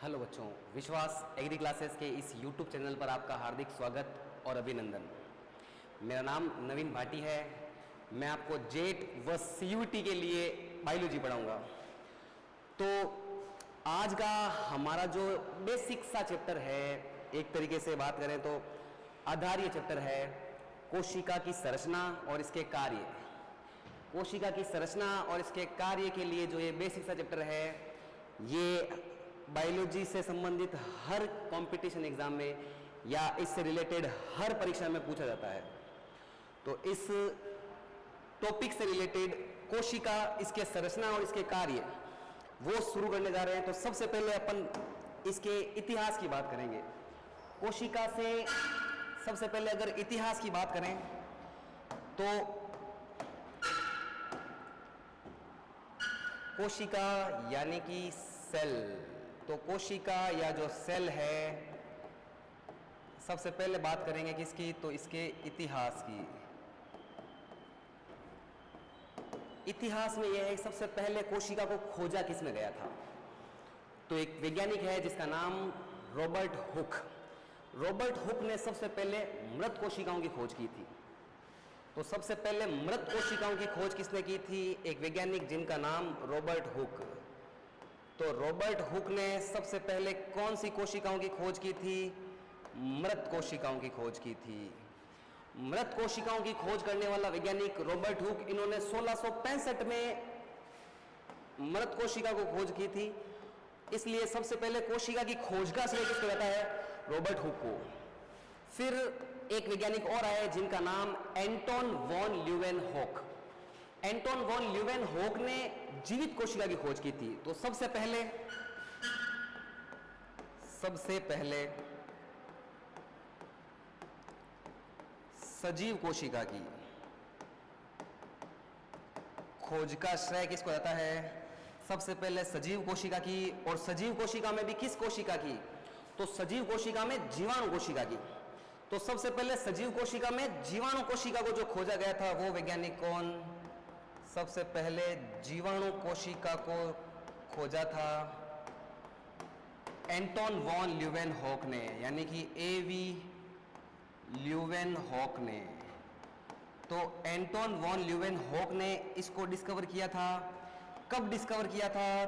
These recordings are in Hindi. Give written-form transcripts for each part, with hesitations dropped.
हेलो बच्चों, विश्वास एग्री क्लासेस के इस यूट्यूब चैनल पर आपका हार्दिक स्वागत और अभिनंदन। मेरा नाम नवीन भाटी है। मैं आपको जेट व सीयूटी के लिए बायोलॉजी पढ़ाऊंगा। तो आज का हमारा जो बेसिक सा चैप्टर है, एक तरीके से बात करें तो आधारीय चैप्टर है कोशिका की संरचना और इसके कार्य। कोशिका की संरचना और इसके कार्य के लिए जो ये बेसिक सा चैप्टर है, ये बायोलॉजी से संबंधित हर कंपटीशन एग्जाम में या इससे रिलेटेड हर परीक्षा में पूछा जाता है। तो इस टॉपिक से रिलेटेड कोशिका, इसके संरचना और इसके कार्य वो शुरू करने जा रहे हैं। तो सबसे पहले अपन इसके इतिहास की बात करेंगे। कोशिका से सबसे पहले अगर इतिहास की बात करें तो कोशिका यानी कि सेल, तो कोशिका या जो सेल है, सबसे पहले बात करेंगे किसकी, तो इसके इतिहास की। इतिहास में यह है सबसे पहले कोशिका को खोजा किसने गया था। तो एक वैज्ञानिक है जिसका नाम रॉबर्ट हुक। रॉबर्ट हुक ने सबसे पहले मृत कोशिकाओं की खोज की थी। तो सबसे पहले मृत कोशिकाओं की खोज किसने की थी, एक वैज्ञानिक जिनका नाम रॉबर्ट हुक। तो रॉबर्ट हुक ने सबसे पहले कौन सी कोशिकाओं की खोज की थी, मृत कोशिकाओं की खोज की थी। मृत कोशिकाओं की खोज करने वाला वैज्ञानिक रॉबर्ट हुक, इन्होंने 1665 में मृत कोशिका को खोज की थी। इसलिए सबसे पहले कोशिका की खोज का श्रेय किसको जाता है, रॉबर्ट हुक को। फिर एक वैज्ञानिक और आए जिनका नाम एंटोन वॉन ल्यूवेनहोक। एंटोन वॉन ल्यूवेनहोक ने जीवित कोशिका की खोज की थी। तो सबसे पहले सजीव कोशिका की खोज का श्रेय किसको जाता है, सबसे पहले सजीव कोशिका की। और सजीव कोशिका में भी किस कोशिका की, तो सजीव कोशिका में जीवाणु कोशिका की। तो सबसे पहले सजीव कोशिका में जीवाणु कोशिका को जो खोजा गया था वो वैज्ञानिक कौन, सबसे पहले जीवाणु कोशिका को खोजा था एंटोन वॉन ल्यूवेनहोक ने, यानी कि एवी ल्यूवेनहोक ने। तो एंटोन वॉन ल्यूवेनहोक ने इसको डिस्कवर किया था। कब डिस्कवर किया था,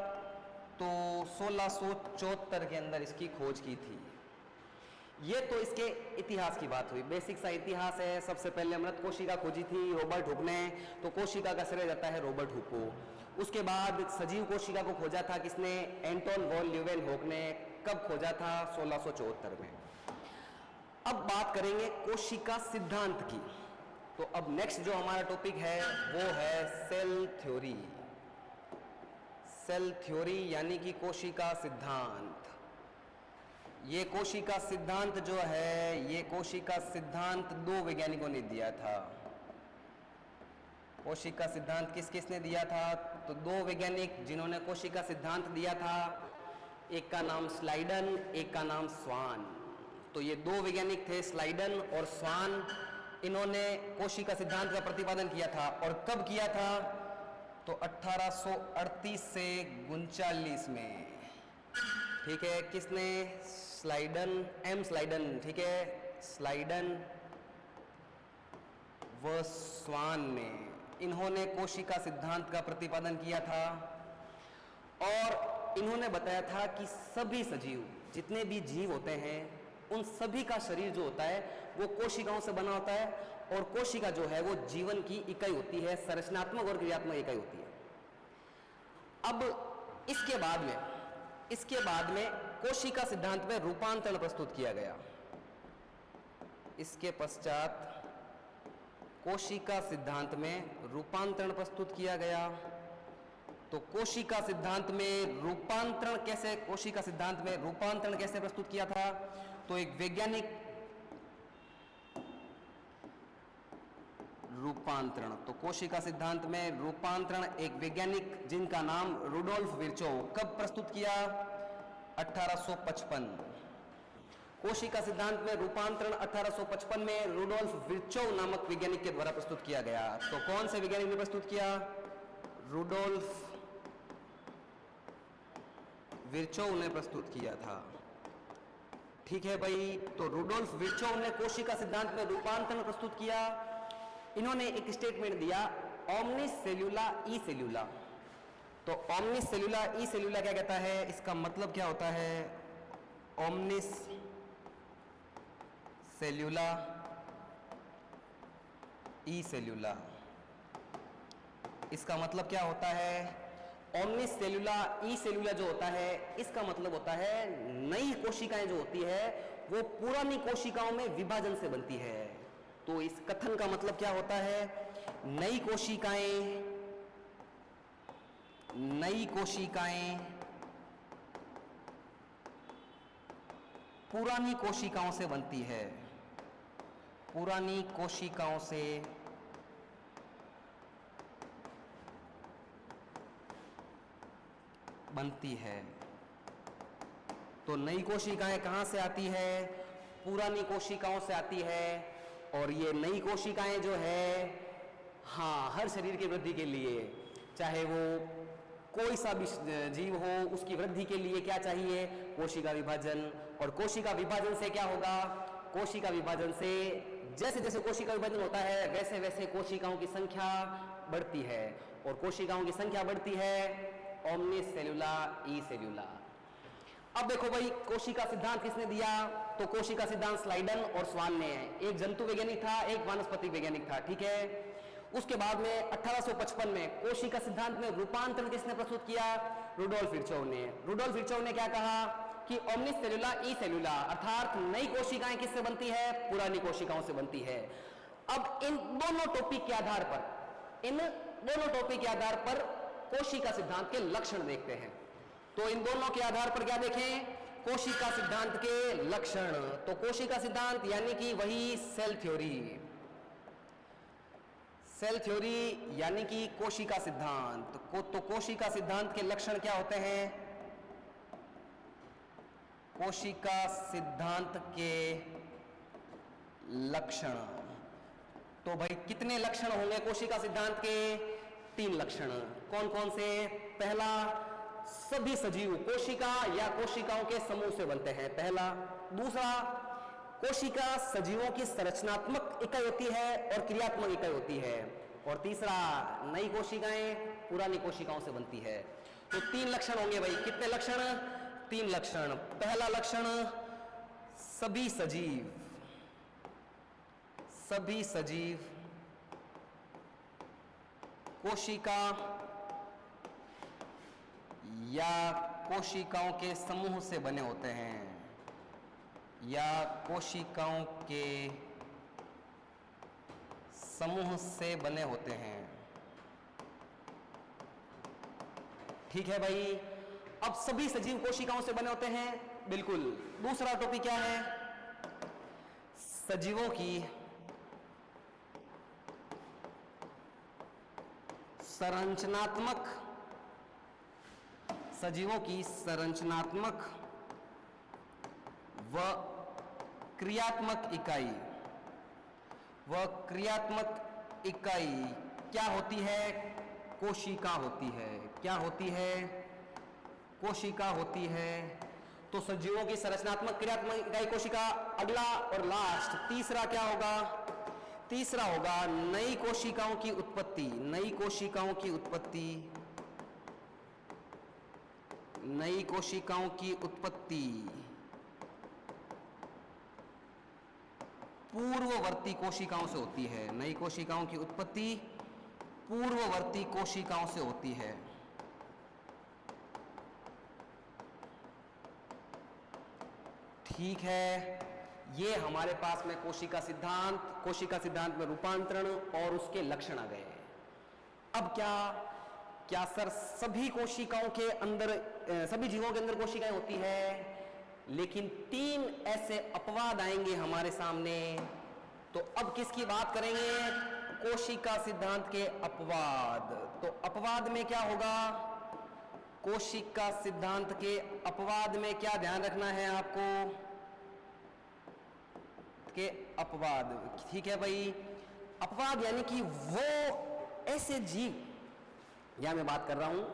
तो 1674 के अंदर इसकी खोज की थी। ये तो इसके इतिहास की बात हुई, बेसिक सा इतिहास है। सबसे पहले मृत कोशिका खोजी थी रॉबर्ट हुक ने, तो कोशिका का श्रेय जाता है रॉबर्ट हुक को। उसके बाद सजीव कोशिका को खोजा था किसने, एंटोन वॉन ल्यूवेनहोक ने। कब खोजा था, 1674 में। अब बात करेंगे कोशिका सिद्धांत की। तो अब नेक्स्ट जो हमारा टॉपिक है वो है सेल थ्योरी। सेल थ्योरी यानी कि कोशिका सिद्धांत। ये कोशिका सिद्धांत जो है, ये कोशिका सिद्धांत दो वैज्ञानिकों ने दिया था। कोशिका सिद्धांत किस किसने दिया था, तो दो वैज्ञानिक जिन्होंने कोशिका सिद्धांत दिया था, एक का नाम स्लाइडन, एक का नाम स्वान। तो ये दो वैज्ञानिक थे, स्लाइडन और स्वान। इन्होंने कोशिका सिद्धांत का प्रतिपादन किया था। और कब किया था, तो 1838 से 39 में। ठीक है, किसने, स्लाइडन, एम स्लाइडन, ठीक है, स्लाइडन व स्वान ने, इन्होंने कोशिका सिद्धांत का प्रतिपादन किया था। और इन्होंने बताया था कि सभी सजीव, जितने भी जीव होते हैं, उन सभी का शरीर जो होता है वो कोशिकाओं से बना होता है। और कोशिका जो है वो जीवन की इकाई होती है, संरचनात्मक और क्रियात्मक इकाई होती है। अब इसके बाद में कोशिका सिद्धांत में रूपांतरण प्रस्तुत किया गया। इसके पश्चात कोशिका सिद्धांत में रूपांतरण प्रस्तुत किया गया। तो कोशिका सिद्धांत में रूपांतरण कैसे, कोशिका सिद्धांत में रूपांतरण कैसे प्रस्तुत किया था, तो एक वैज्ञानिक रूपांतरण, तो कोशिका सिद्धांत में रूपांतरण एक वैज्ञानिक जिनका नाम रुडोल्फ विर्चोव, कब प्रस्तुत किया, 1855। कोशिका सिद्धांत में रूपांतरण 1855 में रुडोल्फ विर्चोव नामक वैज्ञानिक के द्वारा प्रस्तुत किया गया। तो कौन से वैज्ञानिक ने प्रस्तुत किया, रुडोल्फ विर्चोव ने प्रस्तुत किया था। ठीक है भाई, तो रुडोल्फ विर्चोव ने कोशिका सिद्धांत में रूपांतरण प्रस्तुत किया। इन्होंने एक स्टेटमेंट दिया, ओमनिस सेल्यूला ई सेल्यूला। तो ओमनिस सेल्यूला ई सेल्यूला क्या कहता है, इसका मतलब क्या होता है, ओमनिस सेल्यूला ई सेल्यूला, इसका मतलब क्या होता है, ओमनिस सेल्यूला ई सेल्यूला जो होता है इसका मतलब होता है नई कोशिकाएं जो होती है वो पुरानी कोशिकाओं में विभाजन से बनती है। तो इस कथन का मतलब क्या होता है, नई कोशिकाएं पुरानी कोशिकाओं से बनती है, पुरानी कोशिकाओं से बनती है। तो नई कोशिकाएं कहां से आती है, पुरानी कोशिकाओं से आती है। और ये नई कोशिकाएं जो है, हाँ, हर शरीर की वृद्धि के लिए, चाहे वो कोई सा भी जीव हो, उसकी वृद्धि के लिए क्या चाहिए, कोशिका विभाजन। और कोशिका विभाजन से क्या होगा, कोशिका विभाजन से जैसे जैसे कोशिका विभाजन होता है वैसे वैसे कोशिकाओं की संख्या बढ़ती है, और कोशिकाओं की संख्या बढ़ती है ओमनिस सेल्यूला ई सेल्यूला। अब देखो भाई, कोशिका सिद्धांत किसने दिया, तो कोशिका सिद्धांत स्लाइडन और स्वान ने। एक जंतु वैज्ञानिक था, एक वानस्पतिक वैज्ञानिक था। ठीक है, उसके बाद में 1855 में कोशिका सिद्धांत में रूपांतरण किसने प्रस्तुत किया, रुडोल्फ विर्चोव ने। रुडोल्फ विर्चोव ने क्या कहा कि ओमनिस सेल्यूला ई सेल्यूला, अर्थात नई कोशिकाएं किससे बनती है, पुरानी कोशिकाओं से बनती है। अब इन दोनों टॉपिक के आधार पर कोशिका सिद्धांत के लक्षण देखते हैं। तो इन दोनों के आधार पर क्या देखें, कोशिका सिद्धांत के लक्षण। तो कोशिका सिद्धांत यानी कि वही सेल थ्योरी यानी कि कोशिका सिद्धांत तो कोशिका सिद्धांत के लक्षण क्या होते हैं, कोशिका सिद्धांत के लक्षण। तो भाई कितने लक्षण होंगे कोशिका सिद्धांत के, 3 लक्षण। कौन कौन से, पहला, सभी सजीव कोशिका या कोशिकाओं के समूह से बनते हैं, पहला। दूसरा, कोशिका सजीवों की संरचनात्मक इकाई होती है और क्रियात्मक इकाई होती है। और तीसरा, नई कोशिकाएं पुरानी कोशिकाओं से बनती है। तो 3 लक्षण होंगे भाई, कितने लक्षण, 3 लक्षण। पहला लक्षण, सभी सजीव कोशिका या कोशिकाओं के समूह से बने होते हैं, या कोशिकाओं के समूह से बने होते हैं। ठीक है भाई, अब सभी सजीव कोशिकाओं से बने होते हैं, बिल्कुल। दूसरा टॉपिक क्या है, सजीवों की संरचनात्मक व क्रियात्मक इकाई क्या होती है, कोशिका होती है। क्या होती है, कोशिका होती है। तो सजीवों की संरचनात्मक क्रियात्मक इकाई कोशिका। अगला और लास्ट, तीसरा क्या होगा, तीसरा होगा नई कोशिकाओं की उत्पत्ति। नई कोशिकाओं की उत्पत्ति पूर्ववर्ती कोशिकाओं से होती है। नई कोशिकाओं की उत्पत्ति पूर्ववर्ती कोशिकाओं से होती है। ठीक है, ये हमारे पास में कोशिका सिद्धांत में रूपांतरण और उसके लक्षण आ गए। अब क्या सर सभी कोशिकाओं के अंदर, सभी जीवों के अंदर कोशिकाएं होती है, लेकिन 3 ऐसे अपवाद आएंगे हमारे सामने। तो अब किसकी बात करेंगे, कोशिका सिद्धांत के अपवाद। तो अपवाद में क्या होगा, कोशिका सिद्धांत के अपवाद में क्या ध्यान रखना है आपको, के अपवाद। ठीक है भाई, अपवाद यानी कि वो ऐसे जीव, यहां मैं बात कर रहा हूं,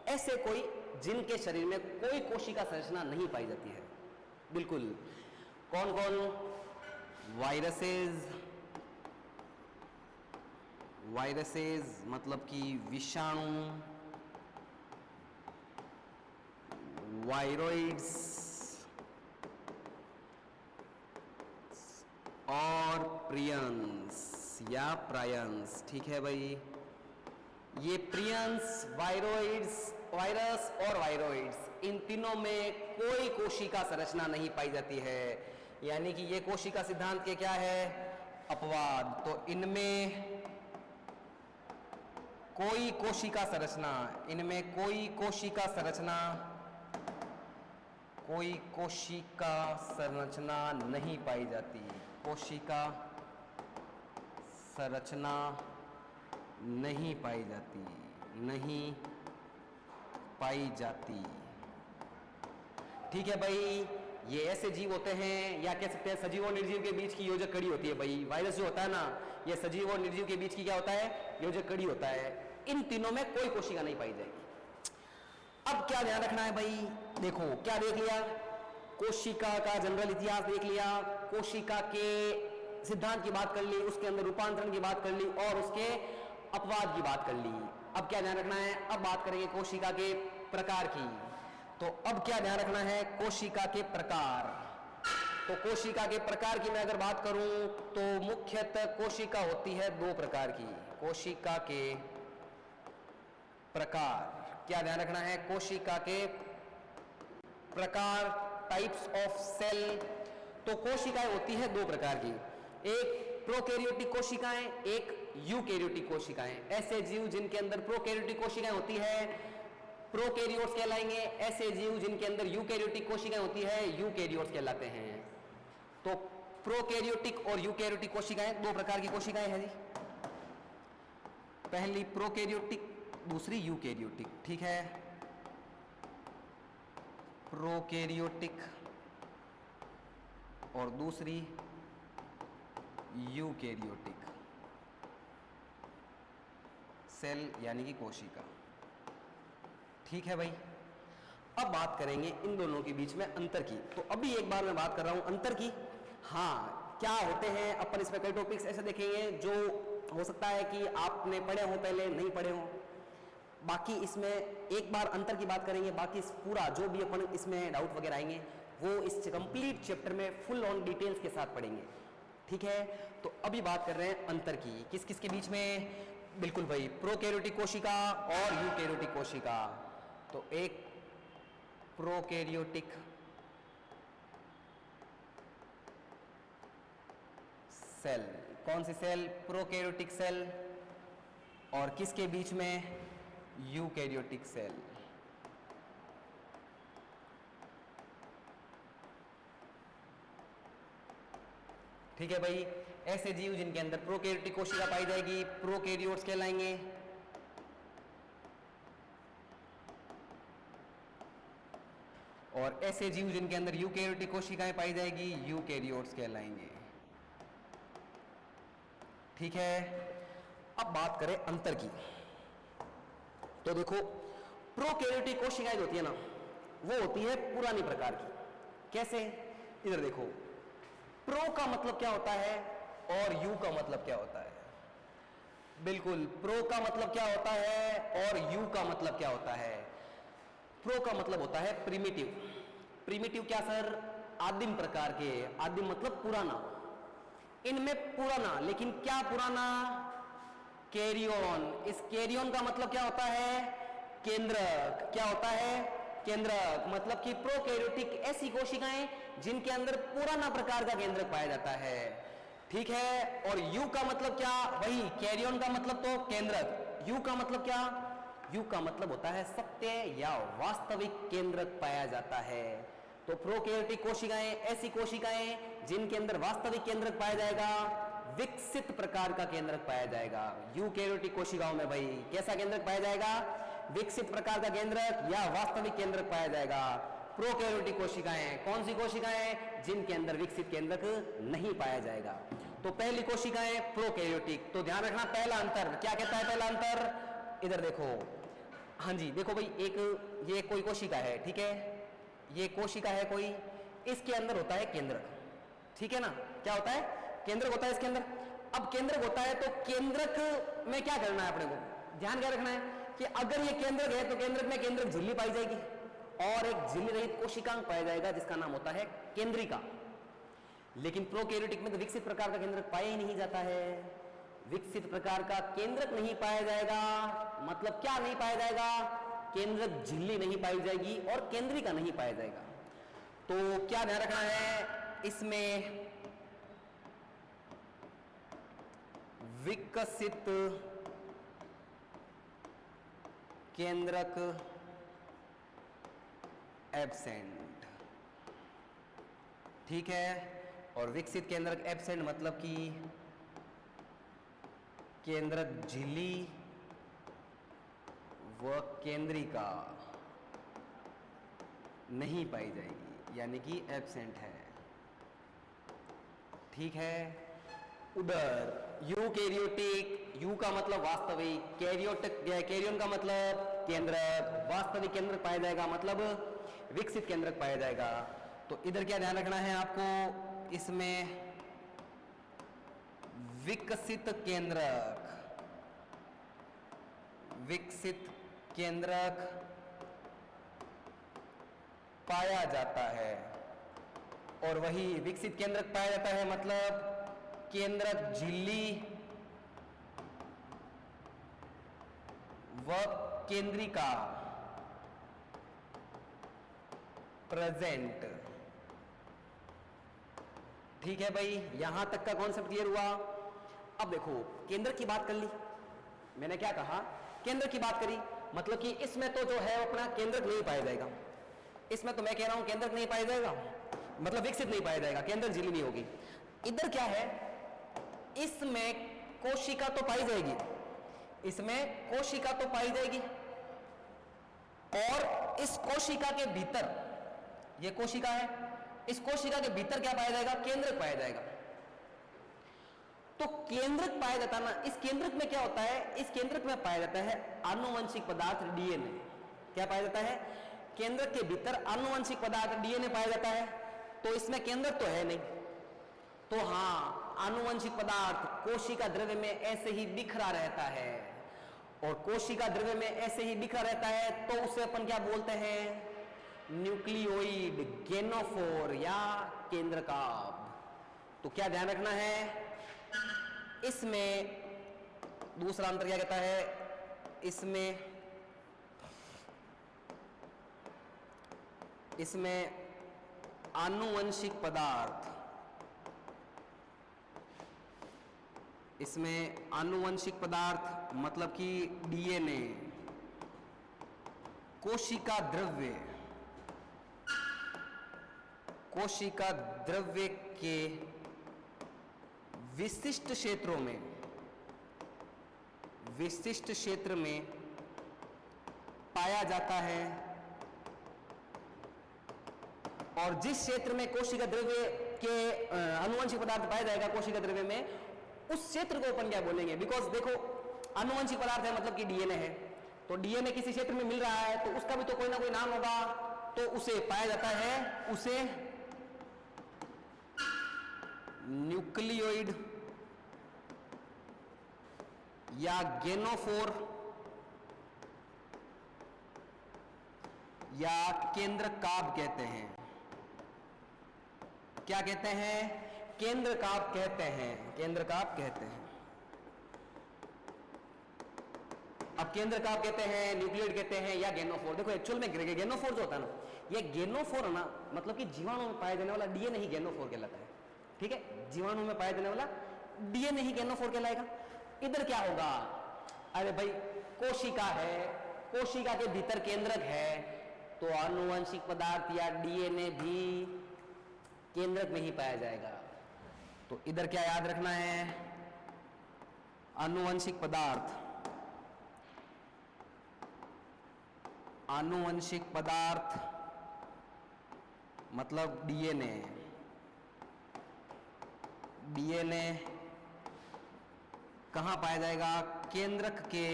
ऐसे कोई जिनके शरीर में कोई कोशिका संरचना नहीं पाई जाती है। बिल्कुल, कौन कौन? वायरसेस, वायरसेस मतलब कि विषाणु, वायरोइड्स और प्रियंस या प्रायंस। ठीक है भाई, ये प्रियंस, वायरोइड्स, वायरस और वायरोइड्स, इन तीनों में कोई कोशिका संरचना नहीं पाई जाती है, यानी कि ये कोशिका सिद्धांत के क्या है? अपवाद। तो इनमें कोई कोशिका संरचना, इनमें कोई कोशिका संरचना, कोई कोशिका संरचना नहीं पाई जाती, कोशिका संरचना नहीं पाई जाती, नहीं पाई जाती। ठीक है भाई, ये ऐसे जीव होते हैं, या कह सकते हैं सजीव और निर्जीव के बीच की योजक कड़ी होती है भाई। वायरस जो होता है ना, ये सजीव और निर्जीव के बीच की क्या होता है? योजक कड़ी होता है। इन तीनों में कोई कोशिका नहीं पाई जाएगी। अब क्या ध्यान रखना है भाई? देखो, क्या देख लिया? कोशिका का जनरल इतिहास देख लिया, कोशिका के सिद्धांत की बात कर ली, उसके अंदर रूपांतरण की बात कर ली और उसके अपवाद की बात कर ली। अब क्या ध्यान रखना है? अब बात करेंगे कोशिका के प्रकार की। तो अब क्या ध्यान रखना है? कोशिका के प्रकार। तो कोशिका के प्रकार की मैं अगर बात करूं तो मुख्यतः कोशिका होती है दो प्रकार की। कोशिका के प्रकार, क्या ध्यान रखना है? कोशिका के प्रकार, टाइप्स ऑफ सेल। तो कोशिकाएं होती है दो प्रकार की, एक प्रोकैरियोटिक कोशिकाएं, एक यूकैरियोटिक कोशिकाएं। ऐसे जीव जिनके अंदर प्रोकैरियोटिक कोशिकाएं होती है प्रोकैरियोट्स कहलाएंगे, ऐसे जीव जिनके अंदर यूकैरियोटिक कोशिकाएं होती है यूकैरियोट्स कहलाते हैं। तो प्रोकैरियोटिक और यूकैरियोटिक कोशिकाएं दो प्रकार की कोशिकाएं हैं जी। पहली प्रोकैरियोटिक, दूसरी यूकैरियोटिक। ठीक है, प्रोकैरियोटिक और दूसरी यूकैरियोटिक सेल यानी कि कोशिका। ठीक है भाई, अब बात करेंगे इन दोनों के बीच में अंतर की। तो अभी एक बार मैं बात कर रहा हूं अंतर की। हाँ, क्या होते हैं अपन इसमें कई टॉपिक्स ऐसे देखेंगे जो हो सकता है कि आपने पढ़े हो, पहले नहीं पढ़े हो। बाकी इसमें एक बार अंतर की बात करेंगे, बाकी पूरा जो भी अपन इसमें डाउट वगैरह आएंगे वो इस कंप्लीट चैप्टर में फुल ऑन डिटेल्स के साथ पढ़ेंगे। ठीक है, तो अभी बात कर रहे हैं अंतर की, किस किस के बीच में? बिल्कुल भाई, प्रोकैरियोटिक कोशिका और यूकैरियोटिक कोशिका। तो एक प्रोकैरियोटिक सेल, कौन सी सेल? Prokaryotic cell. और किसके बीच में? Eukaryotic cell. ठीक है भाई, ऐसे जीव जिनके अंदर प्रोकैरियोटिक कोशिका पाई जाएगी प्रोकैरियोट्स कहलाएंगे, और ऐसे जीव जिनके अंदर यूकैरियोटिक कोशिकाएं पाई जाएगी यूकैरियोट्स कहलाएंगे। ठीक है, अब बात करें अंतर की। तो देखो, प्रोकैरियोटिक कोशिकाएं होती है ना, वो होती है पुरानी प्रकार की। कैसे? इधर देखो, प्रो का मतलब क्या होता है और यू का मतलब क्या होता है? बिल्कुल, प्रो का मतलब क्या होता है और यू का मतलब क्या होता है? प्रो का मतलब होता है प्रिमिटिव। प्रिमिटिव क्या सर? आदिम प्रकार के। आदिम मतलब पुराना, इनमें पुराना, लेकिन क्या पुराना? कैरियन। इस कैरियन का मतलब क्या होता है? केंद्रक। क्या होता है? केंद्रक। मतलब कि प्रोकैरियोटिक ऐसी कोशिकाएं जिनके अंदर पुराना प्रकार का केंद्रक पाया जाता है। ठीक है, और यू का मतलब क्या? वही कैरियन का मतलब तो केंद्रक। यू का मतलब क्या? यू का मतलब होता है सत्य या वास्तविक केंद्रक पाया जाता है। तो प्रोकैरियोटिक कोशिकाएं ऐसी कोशिकाएं जिनके अंदर वास्तविक केंद्रक पाया जाएगा, विकसित प्रकार का केंद्रक पाया जाएगा। यूकैरियोटिक कोशिकाओं में भाई कैसा केंद्रक पाया जाएगा? विकसित प्रकार का केंद्रक या वास्तविक केंद्रक पाया जाएगा। प्रोकैरियोटिक कोशिकाएं कौन सी कोशिकाएं? जिनके अंदर विकसित केंद्रक नहीं पाया जाएगा। तो पहली कोशिकाएं प्रोकैरियोटिक। तो ध्यान रखना, पहला अंतर क्या कहता है? पहला अंतर इधर देखो, हाँ जी, देखो भाई, एक ये कोई कोशिका है, ठीक है, ये कोशिका है कोई, इसके अंदर होता है केंद्रक, ठीक है ना, क्या होता है, केंद्रक होता है इसके अंदर। अब केंद्रक होता है तो केंद्रक में क्या करना है अपने को, ध्यान क्या रखना है कि अगर ये केंद्रक है तो केंद्रक में केंद्रक झिल्ली पाई जाएगी और एक झिल्ली रहित कोशिकांग पाया जाएगा जिसका नाम होता है केंद्रिका। लेकिन प्रोकैरियोटिक में तो विकसित प्रकार का केंद्रक पाया ही नहीं जाता है, विकसित प्रकार का केंद्रक नहीं पाया जाएगा, मतलब क्या नहीं पाया जाएगा, केंद्रक झिल्ली नहीं पाई जाएगी और केंद्रिका नहीं पाया जाएगा। तो क्या ध्यान रखना है इसमें, विकसित केंद्रक एब्सेंट, ठीक है, और विकसित केंद्रक एब्सेंट मतलब कि केंद्रक झिल्ली व केंद्रिका नहीं पाई जाएगी, यानी कि एब्सेंट है, ठीक है। उधर यूकैरियोटिक, यू का मतलब वास्तविक, कैरियोटिक, कैरियन का मतलब केंद्रक, वास्तविक केंद्रक पाया जाएगा मतलब विकसित केंद्रक पाया जाएगा। तो इधर क्या ध्यान रखना है आपको, इसमें विकसित केंद्रक, विकसित केंद्रक पाया जाता है, और वही विकसित केंद्रक पाया जाता है मतलब केंद्रक झिल्ली व केंद्रिका प्रेजेंट, ठीक है भाई, यहां तक का कॉन्सेप्ट क्लियर हुआ। अब देखो, केंद्र की बात कर ली, मैंने क्या कहा, केंद्र की बात करी, मतलब कि इसमें तो जो है अपना केंद्रक नहीं पाया जाएगा, इसमें तो मैं कह रहा हूं केंद्रक नहीं पाया जाएगा, मतलब विकसित नहीं पाया जाएगा, केंद्रक झिल्ली नहीं होगी। इधर क्या है, इसमें कोशिका तो पाई जाएगी, इसमें कोशिका तो पाई जाएगी, और इस कोशिका के भीतर, ये कोशिका है, इस कोशिका के भीतर क्या पाया जाएगा, केंद्रक पाया जाएगा। तो केंद्रक पाया जाता ना, इस केंद्रक में क्या होता है, इस केंद्रक में पाया जाता है आनुवंशिक पदार्थ डीएनए। क्या पाया जाता है, केंद्रक के भीतर आनुवंशिक पदार्थ डीएनए पाया जाता है। तो इसमें केंद्रक तो है नहीं, तो हां, आनुवंशिक पदार्थ कोशिका द्रव्य में ऐसे ही बिखरा रहता है, और कोशिका द्रव्य में ऐसे ही बिखरा रहता है तो उसे अपन क्या बोलते हैं, न्यूक्लियोइड, गेनोफोर या केंद्रकाभ। तो क्या ध्यान रखना है, इसमें दूसरा अंतर क्या कहता है, इसमें आनुवंशिक पदार्थ, इसमें आनुवंशिक पदार्थ मतलब कि डीएनए, कोशिका द्रव्य, कोशिका द्रव्य के विशिष्ट क्षेत्रों में, विशिष्ट क्षेत्र में पाया जाता है, और जिस क्षेत्र में कोशिका द्रव्य के आनुवंशिक पदार्थ पाया जाएगा कोशिका द्रव्य में, उस क्षेत्र को अपन क्या बोलेंगे, बिकॉज देखो आनुवंशिक पदार्थ है मतलब कि डीएनए है, तो डीएनए किसी क्षेत्र में मिल रहा है तो उसका भी तो कोई ना कोई नाम होगा, तो उसे पाया जाता है, उसे न्यूक्लियोइड या गेनोफोर या केंद्रकाभ कहते हैं। क्या कहते हैं, केंद्रकाभ कहते हैं, केंद्रकाभ कहते हैं। अब केंद्रकाभ कहते हैं, न्यूक्लियोइड कहते हैं या गेनोफोर। देखो एक्चुअल में गेनोफोर जो होता है ना, ये गेनोफोर है ना, मतलब कि जीवाणु में पाया जाने वाला डीएनए ही गेनोफोर कहलाता है, ठीक है, जीवाणु में पाया जाने वाला डीएनए ही गेनोफोर कहलाएगा। इधर क्या होगा, अरे भाई कोशिका है, कोशिका के भीतर केंद्रक है, तो आनुवंशिक पदार्थ या डीएनए भी केंद्रक में ही पाया जाएगा। तो इधर क्या याद रखना है, आनुवंशिक पदार्थ, आनुवंशिक पदार्थ मतलब डीएनए, डीएनए कहां पाया जाएगा, केंद्रक के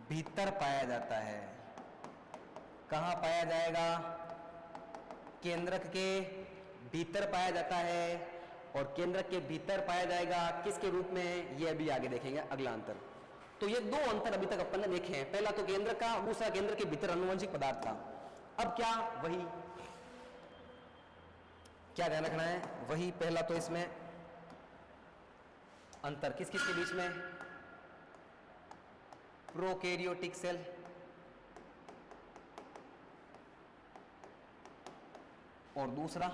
भीतर पाया जाता है। कहाँ पाया जाएगा? केंद्रक के भीतर पाया जाता है। और केंद्रक के भीतर पाया जाएगा किसके रूप में, ये अभी आगे देखेंगे अगला अंतर। तो ये दो अंतर अभी तक अपन ने देखे हैं, पहला तो केंद्र का, दूसरा केंद्र के भीतर आनुवंशिक पदार्थ का। अब क्या वही क्या ध्यान रखना है, वही पहला तो इसमें अंतर किस किस के बीच में, प्रोकैरियोटिक सेल और दूसरा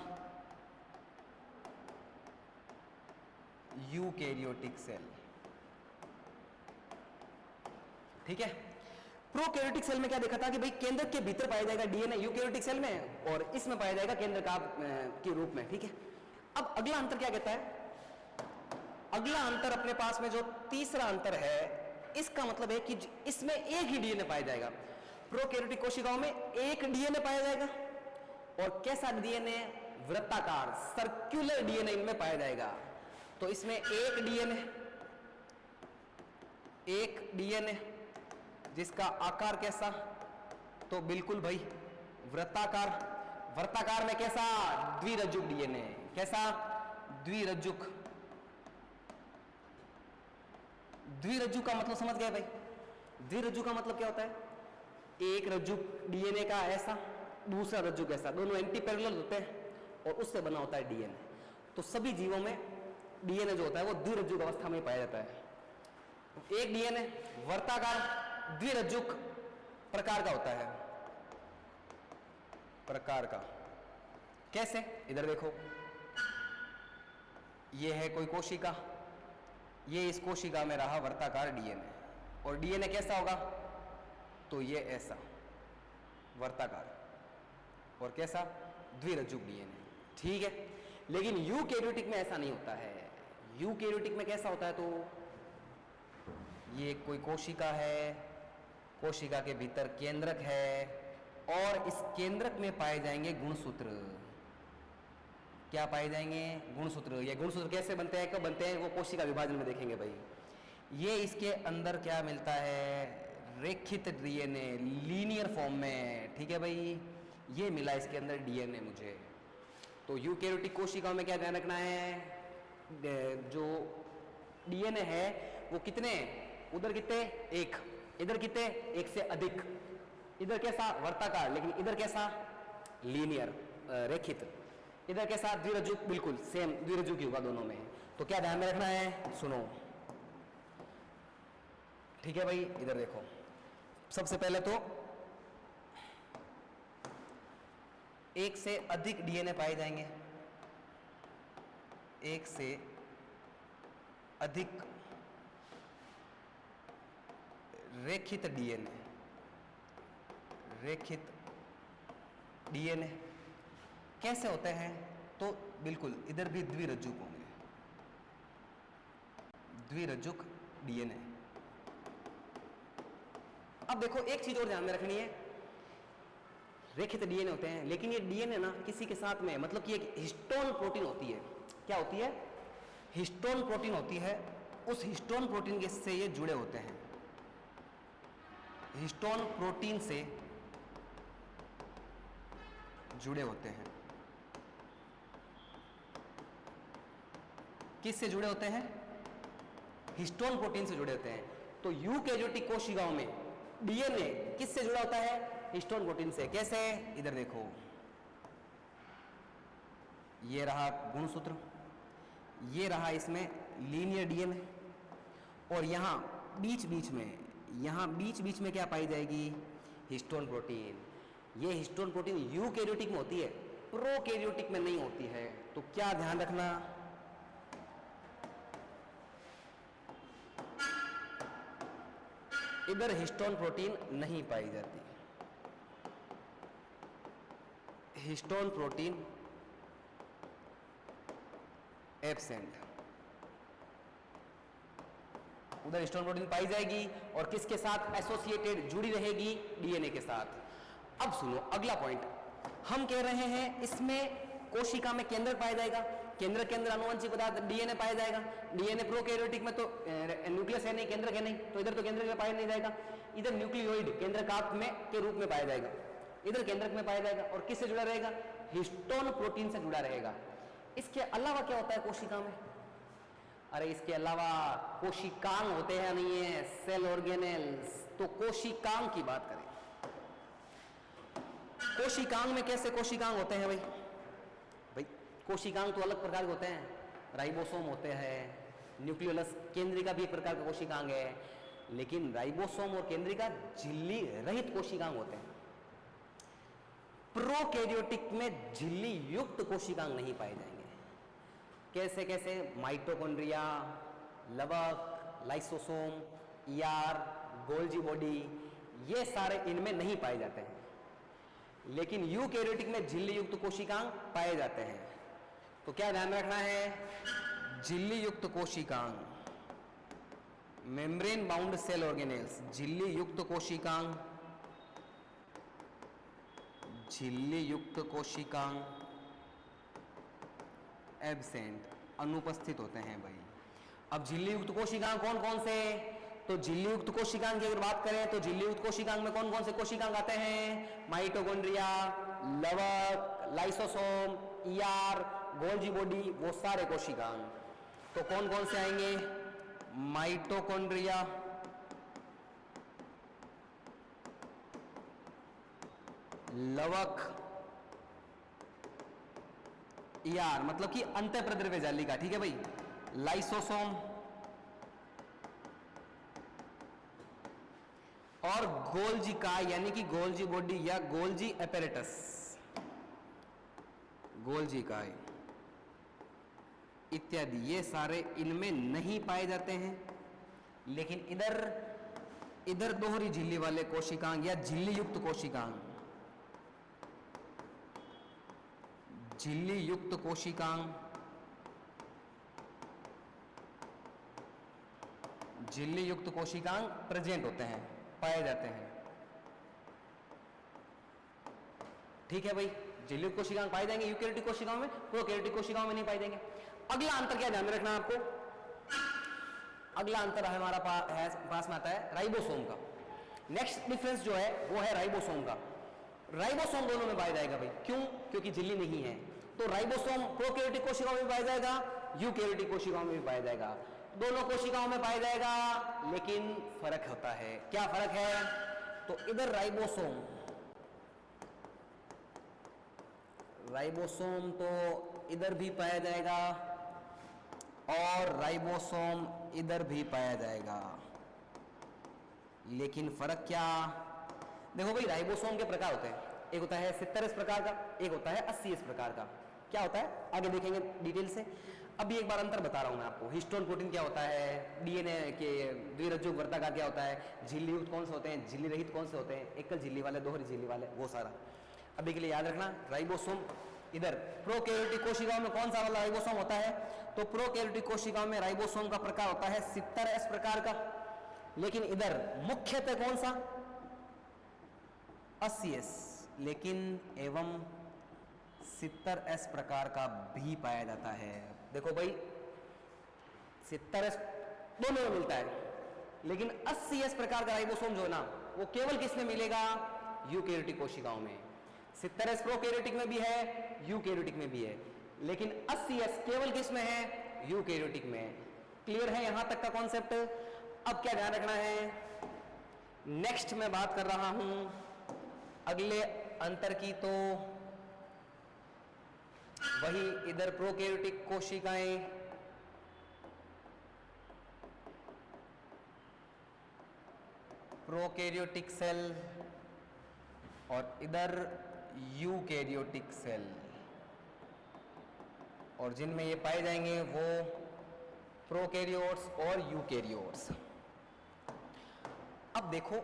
यूकैरियोटिक सेल। ठीक है, प्रोकैरियोटिक सेल में क्या देखा था कि भाई केंद्रक के भीतर पाया जाएगा डीएनए यूकैरियोटिक सेल में, और इसमें पाया जाएगा केंद्रक के रूप में। ठीक है, अब अगला अंतर क्या कहता है? अगला अंतर अपने पास में जो तीसरा अंतर है, इसका मतलब है कि इसमें एक ही डीएनए पाया जाएगा। प्रोकैरियोटिक कोशिकाओं में एक डीएनए पाया जाएगा, और कैसा डीएनए? वृत्ताकार सर्कुलर डीएनए इनमें पाया जाएगा। तो इसमें एक डीएनए जिसका आकार कैसा? तो बिल्कुल भाई वृत्ताकार। वृत्ताकार में कैसा? द्विरज्जुक डीएनए। कैसा? द्विरज्जुक। द्विरज्जुक का मतलब समझ गए भाई? द्विरज्जुक का मतलब क्या होता है? एक रज्जुक डीएनए का ऐसा, दूसरा रज्जुक ऐसा, दोनों एंटी पैरेलल होते हैं और उससे बना होता है डीएनए। तो सभी जीवों में डीएनए जो होता है वो द्विरज्जुक अवस्था में पाया जाता है। एक डीएनए वर्ताकार द्विरज्जुक प्रकार का होता है। प्रकार का कैसे? इधर देखो, ये है कोई कोशिका, ये इस कोशिका में रहा वर्ताकार डीएनए, और डीएनए कैसा होगा? तो ये ऐसा वर्ताकार, और कैसा? द्विरज्जुक डीएनए। ठीक है, लेकिन यूकैरियोटिक में ऐसा नहीं होता है। यूकैरियोटिक में कैसा होता है? तो ये कोई कोशिका है, कोशिका के भीतर केंद्रक है, और इस केंद्रक में पाए जाएंगे गुणसूत्र। क्या पाए जाएंगे? गुणसूत्र। ये गुणसूत्र कैसे बनते हैं, कब बनते हैं, वो कोशिका विभाजन में देखेंगे भाई। ये इसके अंदर क्या मिलता है? रेखित डीएनए, लीनियर फॉर्म में। ठीक है भाई, ये मिला इसके अंदर डीएनए मुझे। तो यूकैरियोटिक कोशिकाओं में क्या ध्यान रखना है? जो डीएनए है वो कितने, उधर कितने? एक, इधर कितने? एक से अधिक। इधर कैसा? वर्ताकार, लेकिन इधर कैसा? लीनियर, रेखित। इधर कैसा? द्विरज्जुक, बिल्कुल सेम द्विरज्जुक ही होगा दोनों में। तो क्या ध्यान में रखना है? सुनो, ठीक है भाई, इधर देखो। सबसे पहले तो एक से अधिक डीएनए पाए जाएंगे, एक से अधिक रेखित डीएनए। रेखित डीएनए कैसे होते हैं? तो बिल्कुल इधर भी द्विरज्जुक होंगे, द्विरज्जुक डीएनए। अब देखो एक चीज और ध्यान में रखनी है, रेखित डीएनए होते हैं, लेकिन ये डीएनए ना किसी के साथ में, मतलब कि एक हिस्टोन प्रोटीन होती है। क्या होती है? हिस्टोन प्रोटीन होती है। उस हिस्टोन प्रोटीन के से ये जुड़े होते हैं। हिस्टोन प्रोटीन से जुड़े होते हैं। किससे जुड़े होते हैं? हिस्टोन प्रोटीन से जुड़े होते हैं। तो यूकैरियोटिक कोशिकाओं में डीएनए किससे जुड़ा होता है? हिस्टोन प्रोटीन से। कैसे? इधर देखो, ये रहा गुणसूत्र, ये रहा इसमें लीनियर डीएनए, और यहां बीच बीच में क्या पाई जाएगी? Histone protein. ये हिस्टोन प्रोटीन यूकैरियोटिक में होती है, प्रोकैरियोटिक में नहीं होती है। तो क्या ध्यान रखना? इधर हिस्टोन प्रोटीन नहीं पाई जाती। Histone protein absent. उधर हिस्टोन प्रोटीन पाई जाएगी, और किसके साथ एसोसिएटेड, जुड़ी रहेगी? डीएनए के साथ। अब सुनो अगला पॉइंट, हम कह रहे हैं इसमें कोशिका में केंद्रक पाया जाएगा, केंद्रक के अंदर आनुवंशिक पदार्थ डीएनए पाया जाएगा। डीएनए प्रोकैरियोटिक में तो न्यूक्लियस है नहीं, केंद्रक है नहीं, तो इधर तो केंद्रक में पाया नहीं जाएगा। इधर न्यूक्लियोइड केंद्रकाप में के रूप में पाया जाएगा, इधर केंद्रक में पाया जाएगा। और किससे जुड़ा रहेगा? हिस्टोन प्रोटीन से जुड़ा रहेगा। इसके अलावा क्या होता है कोशिका में? अरे इसके अलावा कोशिकांग होते हैं, नहीं है सेल ऑर्गेनेल्स। तो कोशिकांग की बात करें, कोशिकांग में कैसे कोशिकांग होते हैं भाई? कोशिकांग तो अलग प्रकार के होते हैं, राइबोसोम होते हैं, न्यूक्लियोलस केंद्रिका भी एक प्रकार का कोशिकांग है, लेकिन राइबोसोम और केंद्रिका झिल्ली रहित कोशिकांग होते हैं। प्रोकैरियोटिक में झिल्ली युक्त कोशिकांग नहीं पाए जाएंगे। कैसे कैसे? माइटोकॉन्ड्रिया, लवक, लाइसोसोम, ईआर, गोल्जी बॉडी, ये सारे इनमें नहीं पाए जाते हैं। लेकिन यूकैरियोटिक में झिल्ली युक्त कोशिकांग पाए जाते हैं। तो क्या ध्यान रखना है? झिल्ली युक्त कोशिकांग, मेम्ब्रेन बाउंड सेल ऑर्गेनेल्स, झिल्ली युक्त कोशिकांग, झिल्ली युक्त कोशिकांग एब्सेंट, अनुपस्थित होते हैं भाई। अब झिल्ली युक्त कोशिकांग कौन कौन से? तो झिल्ली युक्त कोशिकांग की अगर बात करें तो झिल्ली युक्त कोशिकांग में कौन कौन से कोशिकांग आते हैं? माइटोकॉन्ड्रिया, लवक, लाइसोसोम, ईआर, गोल्जी बॉडी, वो सारे कोशिकांग। तो कौन कौन से आएंगे? माइटोकॉन्ड्रिया, लवक, ईआर मतलब कि अंतःप्रद्रव्य जालिका, ठीक है भाई, लाइसोसोम और गोल्जी काय यानी कि गोल्जी बॉडी या गोल्जी एपेरेटस, गोल्जी काय इत्यादि, ये सारे इनमें नहीं पाए जाते हैं। लेकिन इधर दोहरी झिल्ली वाले कोशिकांग या झिल्ली युक्त कोशिकांग, झिल्ली युक्त कोशिकांग, झिल्ली युक्त कोशिकांग प्रेजेंट होते हैं, पाए जाते हैं। ठीक है भाई, झिल्ली युक्त कोशिकांग पाए जाएंगे यूकैरियोटिक कोशिकाओं में, प्रोकैरियोटिक कोशिकाओं में नहीं पाए जाएंगे। अगला अंतर क्या ध्यान में रखना आपको? अगला अंतर हमारा पास में आता है राइबोसोम का। नेक्स्ट डिफरेंस जो है वो है राइबोसोम का। राइबोसोम दोनों में पाया जाएगा भाई, क्यों? क्योंकि झिल्ली नहीं है। तो राइबोसोम प्रोकैरियोटिक कोशिकाओं में पाया जाएगा, यूकैरियोटिक कोशिकाओं में भी पाया जाएगा, दोनों कोशिकाओं में पाया जाएगा। लेकिन फर्क होता है, क्या फर्क है? तो इधर राइबोसोम तो इधर भी पाया जाएगा और राइबोसोम इधर भी पाया जाएगा। लेकिन फर्क क्या? देखो भाई, राइबोसोम के प्रकार होते हैं, एक होता है 70S प्रकार का, एक होता है 80S प्रकार का। क्या होता है आगे देखेंगे डिटेल से। अभी एक बार अंतर बता रहा हूं मैं आपको। हिस्टोन प्रोटीन क्या होता है, डीएनए के द्विरज्जुक वर्ताकार क्या होता है, झिल्ली युक्त कौन से होते हैं, झिल्ली रहित कौन से होते हैं, एकल झिल्ली वाले, दोहरी झिल्ली वाले, वो सारा अभी के लिए याद रखना। राइबोसोम इधर प्रोकैरियोटिक कोशिकाओं में कौन सा वाला राइबोसोम होता है? तो प्रोकैरियोटिक कोशिकाओं में राइबोसोम का प्रकार होता है 70S प्रकार का। लेकिन इधर मुख्यतः कौन सा? 80S, लेकिन एवं 70S प्रकार का भी पाया जाता है। देखो भाई, 70S दोनों में मिलता है, लेकिन 80S प्रकार का राइबोसोम जो है ना, वो केवल किसमें मिलेगा? यूकैरियोटिक कोशिकाओं में। 70S प्रोकैरियोटिक में भी है, यूकैरियोटिक में भी है, लेकिन 80S केवल किसमें है? यूकैरियोटिक में। क्लियर है यहां तक का कॉन्सेप्ट? अब क्या ध्यान रखना है? नेक्स्ट मैं बात कर रहा हूं अगले अंतर की। तो वही इधर प्रोकैरियोटिक कोशिकाएं, प्रोकैरियोटिक सेल, और इधर यूकैरियोटिक सेल, और जिनमें ये पाए जाएंगे वो प्रोकैरियोट्स और यूकैरियोट्स। अब देखो,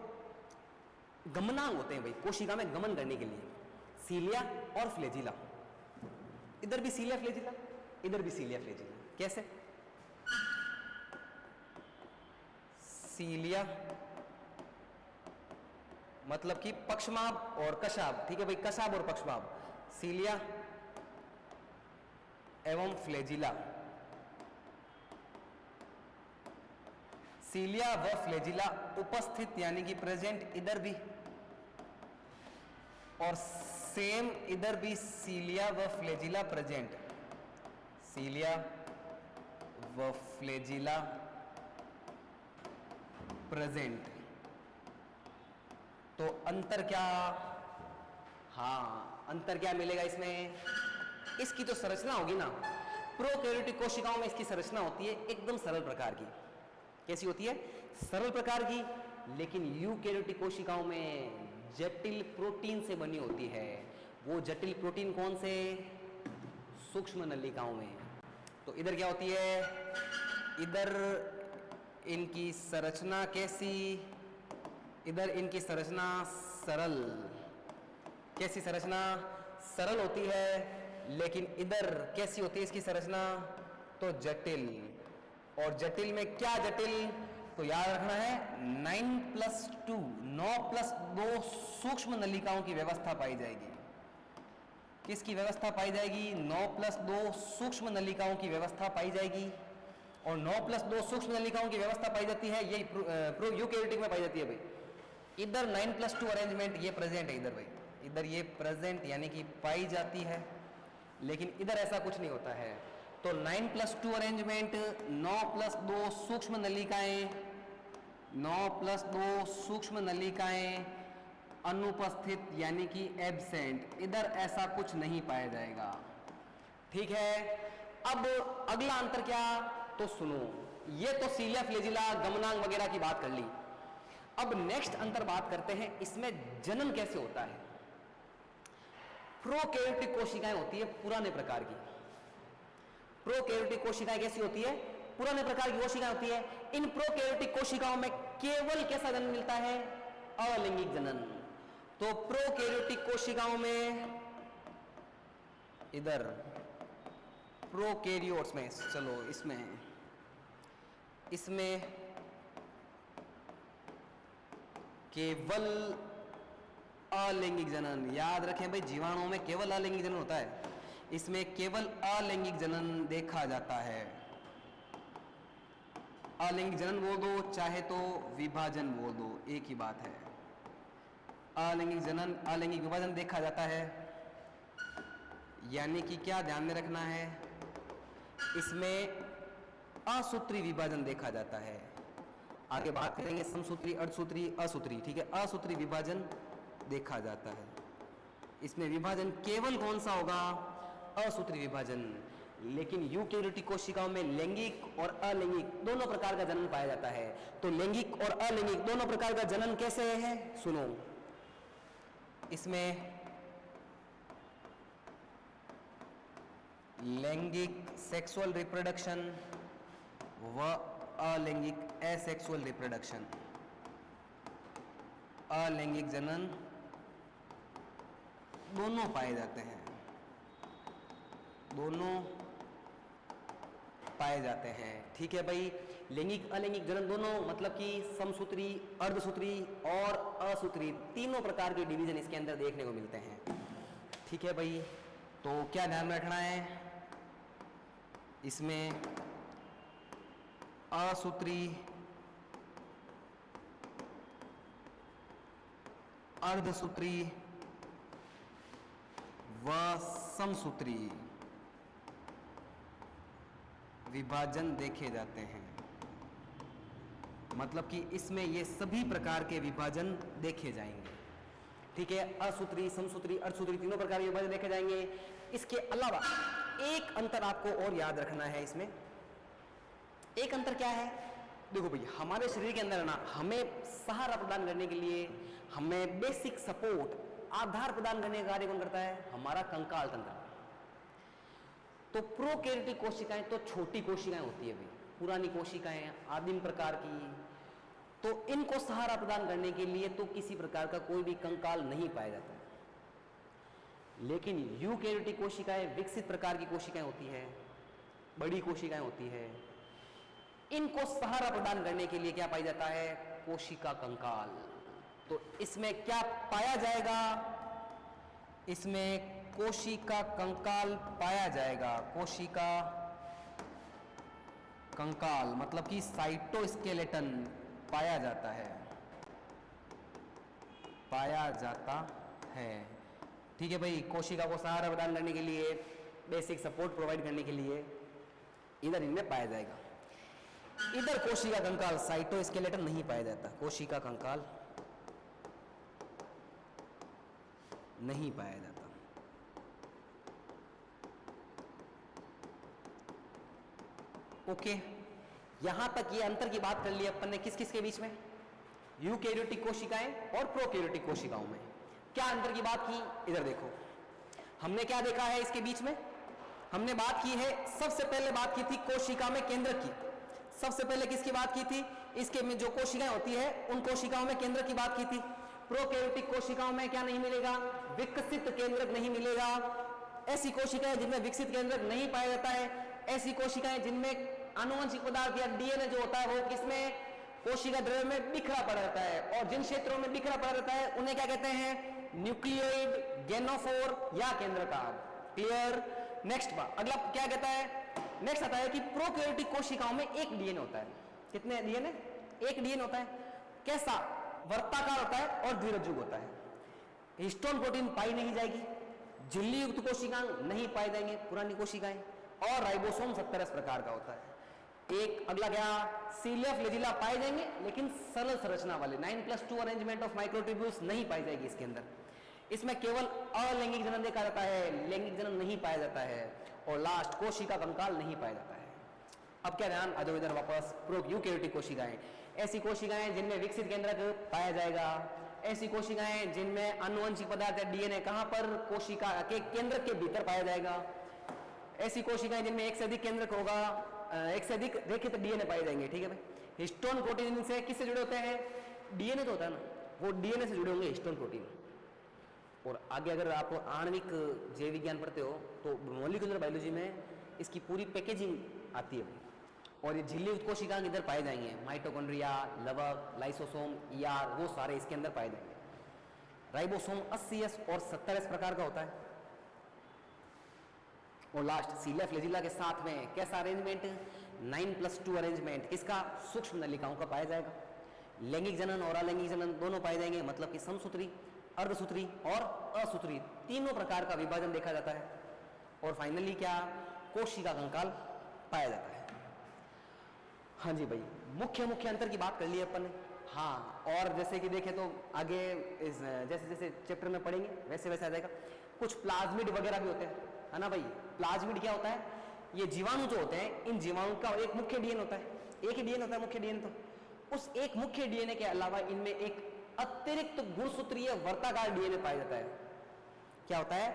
गमनांग होते हैं भाई कोशिका में गमन करने के लिए, सीलिया और फ्लैजिला। इधर भी सीलिया फ्लैजिला, इधर भी सीलिया फ्लैजिला। कैसे? सीलिया मतलब कि पक्षमाभ और कशाभ, ठीक है भाई, कशाभ और पक्षमाभ। सीलिया एवं फ्लैजिला, सीलिया व फ्लैजिला उपस्थित यानी कि प्रेजेंट इधर भी, और सेम इधर भी सीलिया व फ्लैजिला प्रेजेंट, सीलिया व फ्लैजिला प्रेजेंट। तो अंतर क्या, हाँ अंतर क्या मिलेगा इसमें, इसकी जो संरचना होगी ना, प्रोकैरियोटिक कोशिकाओं में इसकी संरचना होती है एकदम सरल प्रकार की। कैसी होती है, सरल प्रकार की, लेकिन यूकैरियोटिक कोशिकाओं में जटिल प्रोटीन से बनी होती है। वो जटिल प्रोटीन कौन से, सूक्ष्म नलिकाओं में। तो इधर क्या होती है, इधर इनकी संरचना कैसी, इधर इनकी संरचना सरल, कैसी संरचना, सरल होती है, लेकिन इधर कैसी होती है इसकी संरचना, तो जटिल। और जटिल में क्या जटिल, तो याद रखना है 9+2, 9+2 सूक्ष्म नलिकाओं की व्यवस्था पाई जाएगी। किसकी व्यवस्था पाई जाएगी, 9+2 सूक्ष्म नलिकाओं की व्यवस्था पाई जाएगी। और 9+2 सूक्ष्म नलिकाओं की व्यवस्था पाई जाती है, ये यूकैरियोटिक में पाई जाती है भाई। इधर 9+2 अरेंजमेंट ये प्रेजेंट है, इधर भाई इधर ये प्रेजेंट यानी कि पाई जाती है, लेकिन इधर ऐसा कुछ नहीं होता है। तो 9+2 अरेंजमेंट, 9+2 सूक्ष्म नलिकाएं, 9+2 सूक्ष्म नलिकाएं अनुपस्थित यानी कि एब्सेंट, इधर ऐसा कुछ नहीं पाया जाएगा। ठीक है, अब अगला अंतर क्या, तो सुनो, ये तो सीलिया फ्लैजिला गमनांग वगैरह की बात कर ली। अब नेक्स्ट अंतर बात करते हैं, इसमें जनन कैसे होता है। प्रोकैरियोटिक कोशिकाएं होती है पुराने प्रकार की, प्रोकैरियोटिक कोशिकाएं कैसी होती है, पुराने प्रकार की कोशिकाएं होती है। इन प्रोकैरियोटिक कोशिकाओं में केवल कैसा जनन मिलता है, अलैंगिक जनन। तो प्रोकैरियोटिक कोशिकाओं में इधर प्रोकैरियोट्स में, चलो इसमें केवल अलैंगिक जनन, याद रखें भाई जीवाणुओं में केवल अलैंगिक जनन होता है, इसमें केवल अलैंगिक जनन देखा जाता है। अलैंगिक जनन बोल दो चाहे तो विभाजन बोल दो, एक ही बात है। अलैंगिक जनन, अलैंगिक विभाजन देखा जाता है, यानी कि क्या ध्यान में रखना है, इसमें असूत्री विभाजन देखा जाता है। आगे बात करेंगे समसूत्री, अर्धसूत्री, असूत्री, ठीक है, असूत्री विभाजन देखा जाता है। इसमें विभाजन केवल कौन सा होगा, असूत्री विभाजन। लेकिन यूकैरियोटिक कोशिकाओं में लैंगिक और अलैंगिक दोनों प्रकार का जनन पाया जाता है। तो लैंगिक और अलैंगिक दोनों प्रकार का जनन कैसे है, सुनो, इसमें लैंगिक सेक्सुअल रिप्रोडक्शन व अलैंगिक एसेक्सुअल रिप्रोडक्शन, अलैंगिक जनन दोनों पाए जाते हैं, दोनों पाए जाते हैं। ठीक है भाई, लैंगिक अलैंगिक जनन दोनों, मतलब कि समसूत्री, अर्धसूत्री और असूत्री तीनों प्रकार के डिवीजन इसके अंदर देखने को मिलते हैं। ठीक है भाई, तो क्या ध्यान में रखना है, इसमें असूत्री, अर्धसूत्री व समसूत्री विभाजन देखे जाते हैं। मतलब कि इसमें ये सभी प्रकार के विभाजन देखे जाएंगे। ठीक है, असूत्री, समसूत्री, अर्धसूत्री तीनों प्रकार के विभाजन देखे जाएंगे। इसके अलावा एक अंतर आपको और याद रखना है, इसमें एक अंतर क्या है, देखो भाई हमारे शरीर के अंदर ना हमें सहारा प्रदान करने के लिए, हमें बेसिक सपोर्ट, आधार प्रदान करने का कार्य कौन करता है, हमारा कंकाल तंत्र। तो प्रोकैरियोटिक कोशिकाएं तो छोटी कोशिकाएं होती है भाई, पुरानी कोशिकाएं, आदिम प्रकार की, तो इनको सहारा प्रदान करने के लिए तो किसी प्रकार का कोई भी कंकाल नहीं पाया जाता है। लेकिन यूकैरियोटिक कोशिकाएं विकसित प्रकार की कोशिकाएं होती है, बड़ी कोशिकाएं होती है, इनको सहारा प्रदान करने के लिए क्या पाया जाता है, कोशिका कंकाल। तो इसमें क्या पाया जाएगा, इसमें कोशिका कंकाल पाया जाएगा। कोशिका कंकाल मतलब कि साइटोस्केलेटन पाया जाता है, पाया जाता है। ठीक है भाई, कोशिका को सहारा प्रदान करने के लिए, बेसिक सपोर्ट प्रोवाइड करने के लिए इधर इनमें पाया जाएगा। इधर कोशिका कंकाल साइटोस्केलेटन नहीं पाया जाता, कोशिका कंकाल नहीं पाया जाता। ओके, यहां तक ये अंतर की बात कर ली अपन ने किस किस के बीच में, यूकैरियोटिक कोशिकाएं और प्रोकैरियोटिक कोशिकाओं में। क्या अंतर की बात की, इधर देखो हमने क्या देखा है इसके बीच में। हमने बात की है, सबसे पहले बात की थी कोशिका में केंद्र की। सबसे पहले किसकी बात की थी, इसके में जो कोशिकाएं होती है उन कोशिकाओं में केंद्र की बात की थी। प्रोकैरियोटिक कोशिकाओं में क्या नहीं मिलेगा, विकसित केंद्रक नहीं मिलेगा। ऐसी कोशिकाएं जिनमें विकसित केंद्रक नहीं पाया जाता है, ऐसी कोशिकाएं जिनमें आनुवंशिक पदार्थ या डीएनए जो होता है वो किसमें, कोशिका द्रव्य में बिखरा पड़ा रहता है। और जिन क्षेत्रों में बिखरा पड़ा रहता है उन्हें क्या कहते हैं, न्यूक्लियोइड, गेनोफोर या केंद्रकाभ। क्लियर। नेक्स्ट बात, अगला क्या कहता है, नेक्स्ट आता है कि प्रोकैरियोटिक कोशिकाओं में एक डीएनए होता है। कितने डीएनए, एक डीएनए होता है। कैसा, वर्ताकार होता है और द्विरज्जुक होता है। हिस्टोन प्रोटीन पाई नहीं जाएगी, झिल्ली युक्त कोशिकाएं नहीं पाई जाएंगे पुरानी कोशिकाएं, और राइबोसोम 70 प्रकार का होता है। एक अगला क्या, सीलिया फ्लैजिला पाए जाएंगे लेकिन सरल संरचना वाले 9+2 अरेंजमेंट ऑफ माइक्रोट्यूब्यूल्स नहीं पाई जाएगी इसके अंदर। इसमें केवल अलैंगिक जनन देखा जाता है, लैंगिक जनन नहीं पाया जाता है। और लास्ट, कोशिका कंकाल नहीं पाया जाता है। अब क्या ध्यान, आ जाओ इधर वापस, यूकैरियोटिक कोशिकाएं, ऐसी कोशिकाएं जिनमें विकसित केंद्रक पाया जाएगा। ऐसी कोशिकाएं जिनमें आनुवंशिक पदार्थ या डीएनए कहां पर, कोशिका के केंद्रक के भीतर पाया जाएगा। ऐसी कोशिकाएं जिनमें एक से अधिक केंद्रक होगा, एक से अधिक रेखित डीएनए पाए जाएंगे। ठीक है भाई, हिस्टोन प्रोटीन से किससे जुड़े होते हैं, डीएनए तो होता है ना, वो डीएनए से जुड़े होंगे हिस्टोन प्रोटीन। और आगे अगर आप आणविक जैव विज्ञान पढ़ते हो तो मॉलिक्यूलर बायोलॉजी में इसकी पूरी पैकेजिंग आती है। और ये झिल्ली युक्त कोशिकाएं इधर पाए जाएंगे, माइटोकॉन्ड्रिया, लवक, लाइसोसोम, ईआर, वो सारे इसके अंदर पाए जाएंगे। राइबोसोम 80S और 70S प्रकार का होता है। और लास्ट, सीलिया फ्लैजिला के साथ में कैसा अरेंजमेंट, 9+2 अरेंजमेंट, किसका, सूक्ष्म नलिकाओं का पाया जाएगा। लैंगिक जनन और अलैंगिक जनन दोनों पाए जाएंगे, मतलब कि समसूत्री, अर्धसूत्री और असूत्री, तीनों प्रकार का विभाजन देखा जाता है। और फाइनली क्या, कोशिका कंकाल पाया जाता है। हाँ जी भाई, मुख्य मुख्य अंतर की बात कर ली अपन ने। हाँ, और जैसे कि देखें तो आगे जैसे जैसे चैप्टर में पढ़ेंगे वैसे वैसे आ जाएगा। कुछ प्लाज्मिड वगैरह भी होते हैं, है ना भाई। प्लाज्मिड क्या होता है, ये जीवाणु जो होते हैं, इन जीवाणु का एक मुख्य डीएनए होता है। एक ही डीएनए होता है मुख्य डीएनए, तो उस एक मुख्य डीएनए के अलावा इनमें एक अतिरिक्त गुणसूत्रीय वर्ताकार डीएनए पाया जाता है। क्या होता है,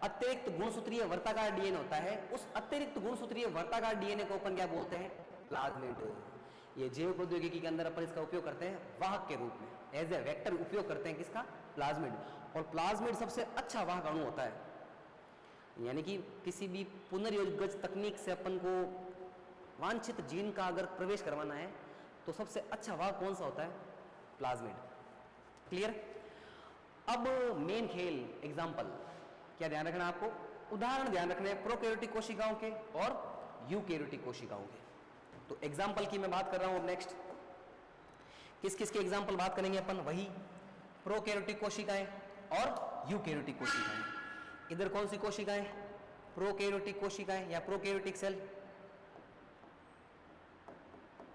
अतिरिक्त गुणसूत्रीय वर्ताकार डीएनए होता है। उस अतिरिक्त गुणसूत्रीय वर्ताकार डीएनए को अपन क्या बोलते हैं, प्लाज्मिड। ये जैव प्रौद्योगिकी के अंदर अपन इसका उपयोग करते हैं वाहक के रूप में, एज ए वेक्टर उपयोग करते हैं किसका, प्लाज्मिड। और प्लाज्मिड सबसे अच्छा वाहक अणु होता है। यानी कि किसी भी पुनर्योजगज तकनीक से अपन को वांछित जीन का अगर प्रवेश करवाना है तो सबसे अच्छा वाहक कौन सा होता है, प्लाज्मिड। क्लियर। अब मेन खेल, एग्जाम्पल, क्या ध्यान रखना आपको, उदाहरण ध्यान रखने प्रोकैरियोटिक कोशिकाओं के और यूकैरियोटिक कोशिकाओं के। तो एग्जाम्पल की मैं बात कर रहा हूं। नेक्स्ट किस किस के एग्जाम्पल बात करेंगे अपन, वही प्रोकैरियोटिक कोशिकाएं और यूकैरियोटिक कोशिकाएं। इधर कौन सी कोशिकाएं, प्रोकैरियोटिक कोशिकाएं या प्रोकैरियोटिक सेल।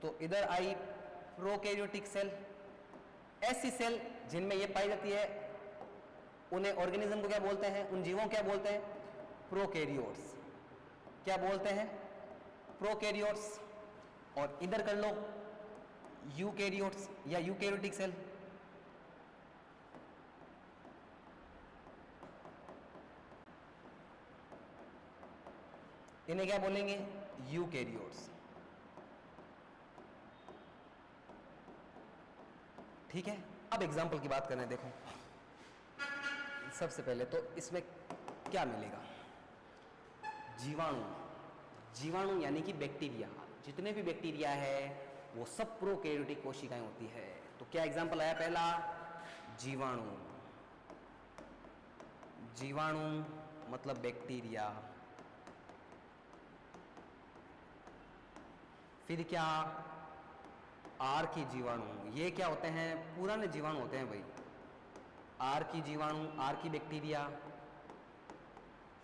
तो इधर आई प्रोकैरियोटिक सेल। ऐसी सेल जिनमें ये पाई जाती है उन्हें ऑर्गेनिज्म को क्या बोलते हैं, उन जीवों क्या बोलते हैं, प्रोकैरियोट्स। क्या बोलते हैं, प्रोकैरियोट्स। और इधर कर लो यूकैरियोट्स या यूकैरियोटिक सेल। इन्हें क्या बोलेंगे, यूकैरियोट्स। ठीक है। अब एग्जाम्पल की बात करें, देखो सबसे पहले तो इसमें क्या मिलेगा, जीवाणु। जीवाणु यानी कि बैक्टीरिया, जितने भी बैक्टीरिया है वो सब प्रोकैरियोटिक कोशिकाएं होती है। तो क्या एग्जाम्पल आया, पहला जीवाणु। जीवाणु मतलब बैक्टीरिया। फिर क्या, आर की जीवाणु, ये क्या होते हैं, पुराने जीवाणु होते हैं भाई। आर की जीवाणु, आर की बैक्टीरिया,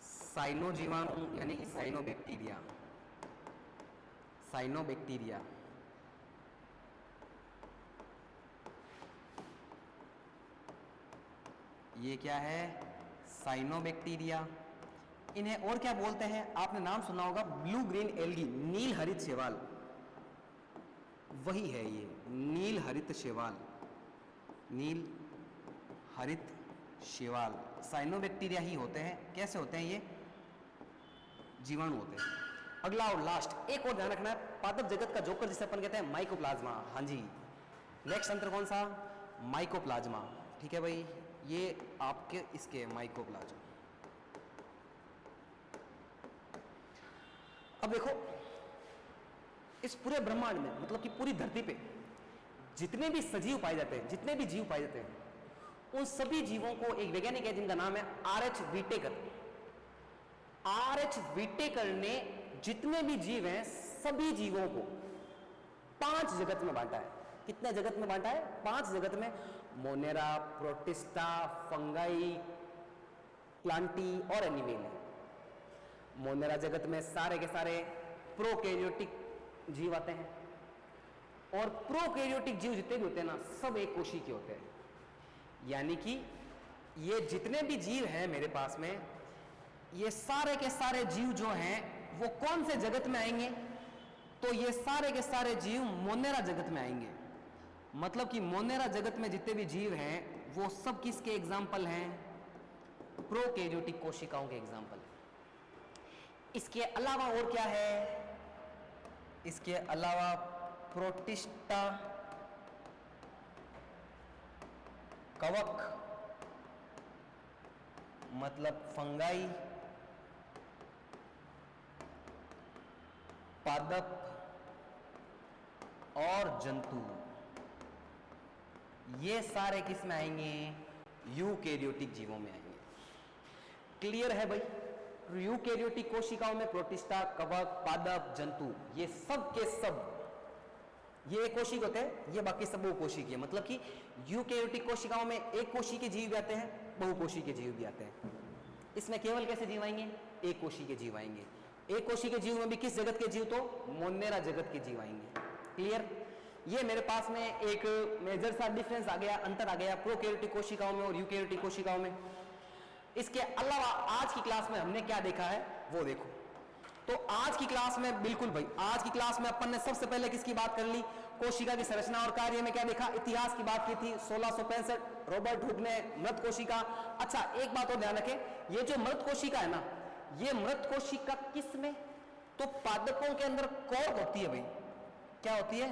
साइनो जीवाणु यानी कि साइनोबैक्टीरिया, साइनोबैक्टीरिया। ये क्या है, साइनोबैक्टीरिया। इन्हें और क्या बोलते हैं, आपने नाम सुना होगा, ब्लू ग्रीन एल्गी, नील हरित शैवाल, वही है ये नील हरित शैवाल, नील हरित शैवाल। साइनोबैक्टीरिया ही होते हैं। कैसे होते हैं ये, जीवाणु होते हैं। अगला और लास्ट, एक और ध्यान रखना है, पादप जगत का जोकर जिसे अपन कहते हैं माइकोप्लाज्मा। हाँ जी, नेक्स्ट अंतर कौन सा, माइकोप्लाज्मा। ठीक है भाई, ये आपके इसके माइकोप्लाज्मा। अब देखो, इस पूरे ब्रह्मांड में, मतलब कि पूरी धरती पे जितने भी सजीव पाए जाते हैं, जितने भी जीव पाए जाते हैं, उन सभी जीवों को एक वैज्ञानिक है जिनका नाम है आर.एच. व्हिटेकर। आर.एच. व्हिटेकर ने जितने भी जीव हैं, सभी जीवों को 5 जगत में बांटा है। कितने जगत में बांटा है, 5 जगत में। मोनेरा, प्रोटिस्टा, फंगाई, प्लांटी और एनिमल। मोनेरा जगत में सारे के सारे प्रोकैरियोटिक जीव आते हैं, और प्रोकैरियोटिक जीव जितने भी होते हैं ना, सब एक कोशी के होते हैं। यानी कि ये जितने भी जीव हैं मेरे पास में, ये सारे के सारे जीव जो हैं वो कौन से जगत में आएंगे, तो ये सारे के सारे जीव मोनेरा जगत में आएंगे। मतलब कि मोनेरा जगत में जितने भी जीव हैं वो सब किसके एग्जाम्पल हैं, प्रोकैरियोटिक कोशिकाओं के एग्जाम्पल। इसके अलावा और क्या है, इसके अलावा प्रोटिस्टा, कवक मतलब फंगाई, पादप और जंतु, ये सारे किस में आएंगे, यूकैरियोटिक जीवों में आएंगे। क्लियर है भाई, यूकैरियोटिक कोशिकाओं में प्रोटिस्टा, कवक, पादप, जंतु, ये सब के सब ये एक कोशिक होते हैं, ये बाकी सब बहुकोशिक है। मतलब कि यूकैरियोटिक कोशिकाओं में एक कोशिक के जीव भी आते हैं, बहुकोशिक के जीव भी आते हैं। इसमें केवल कैसे जीव आएंगे, एक कोशिक के जीव आएंगे। एक कोशिक के जीव में भी किस जगत के जीव, तो मोनेरा जगत के जीव आएंगे। क्लियर, ये मेरे पास में एक मेजर सा डिफरेंस आ गया, अंतर आ गया प्रोकैरियोटिक कोशिकाओं में और यूकैरियोटिक कोशिकाओं में। इसके अलावा आज की क्लास में हमने क्या देखा है वो देखो। तो आज की क्लास में, बिल्कुल भाई, आज की क्लास में अपन ने सबसे पहले किसकी बात कर ली, कोशिका की संरचना और कार्य में क्या देखा, इतिहास की बात की थी। 1665 रॉबर्ट हुक ने मृत कोशिका। अच्छा, एक बात और ध्यान रखें, ये जो मृत कोशिका है ना, ये मृत कोशिका किस में, तो पादपों के अंदर कॉर्क होती है भाई। क्या होती है,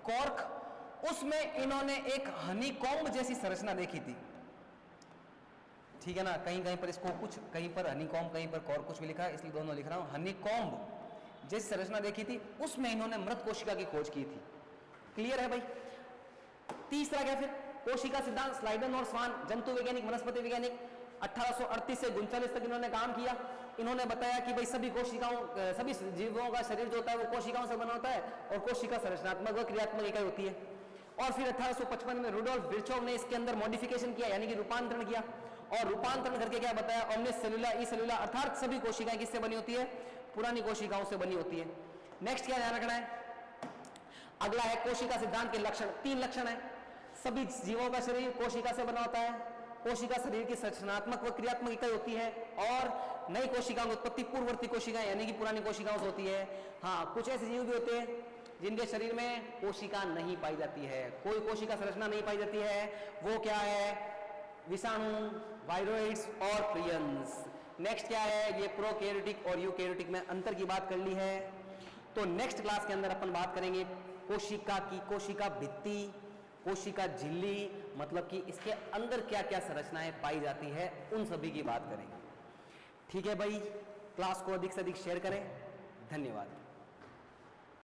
कॉर्क। उसमें इन्होंने एक हनीकॉम्ब जैसी संरचना देखी थी। ठीक है ना, कहीं कहीं पर इसको कुछ, कहीं पर हनीकॉम्ब, कहीं पर कॉर्क कुछ भी लिखा है, इसलिए दोनों लिख रहा हूं। हनीकॉम्ब जैसी संरचना देखी थी, उसमें इन्होंने मृत कोशिका की खोज की थी। क्लियर है भाई। तीसरा क्या फिर, कोशिका सिद्धांत, स्लाइडन और स्वान, जंतु वैज्ञानिक, वनस्पति वैज्ञानिक। 1838 से 39 तक इन्होंने काम किया। इन्होंने बताया कि भाई सभी कोशिकाओं, सभी जीवों का शरीर जो होता है वो कोशिकाओं से बना होता है, और कोशिका संरचनात्मक व क्रियात्मक इकाई होती है। और फिर 1855 में रुडोल्फ विर्चोव ने इसके अंदर मॉडिफिकेशन किया, यानी कि रूपांतरण किया, और रूपांतरण करके क्या बताया, ओमनिस सेलुला, ई सेलुला, अर्थात सभी कोशिकाएं किससे बनी होती है, पुरानी कोशिकाओं से बनी होती है। नेक्स्ट क्या ध्यान रखना है, अगला है कोशिका सिद्धांत के लक्षण। 3 लक्षण है। सभी जीवों का शरीर कोशिका से बना होता है, कोशिका शरीर की संरचनात्मक व क्रियात्मक इकाई होती है, और नई कोशिकाओं की उत्पत्ति पूर्ववर्ती कोशिकाएं यानी कि पुरानी कोशिकाओं से होती है। हाँ, कुछ ऐसे जीव भी होते हैं जिनके शरीर में कोशिका नहीं पाई जाती है, कोई कोशिका संरचना नहीं पाई जाती है। वो क्या है, विषाणु, वायरोइड्स और प्रियंस। नेक्स्ट क्या है, ये प्रोकैरियोटिक और यूकैरियोटिक में अंतर की बात कर ली है। तो नेक्स्ट क्लास के अंदर अपन बात करेंगे कोशिका की, कोशिका भित्ति, कोशिका झिल्ली, मतलब कि इसके अंदर क्या क्या संरचनाएं पाई जाती है, उन सभी की बात करेंगे। ठीक है भाई, क्लास को अधिक से अधिक शेयर करें। धन्यवाद।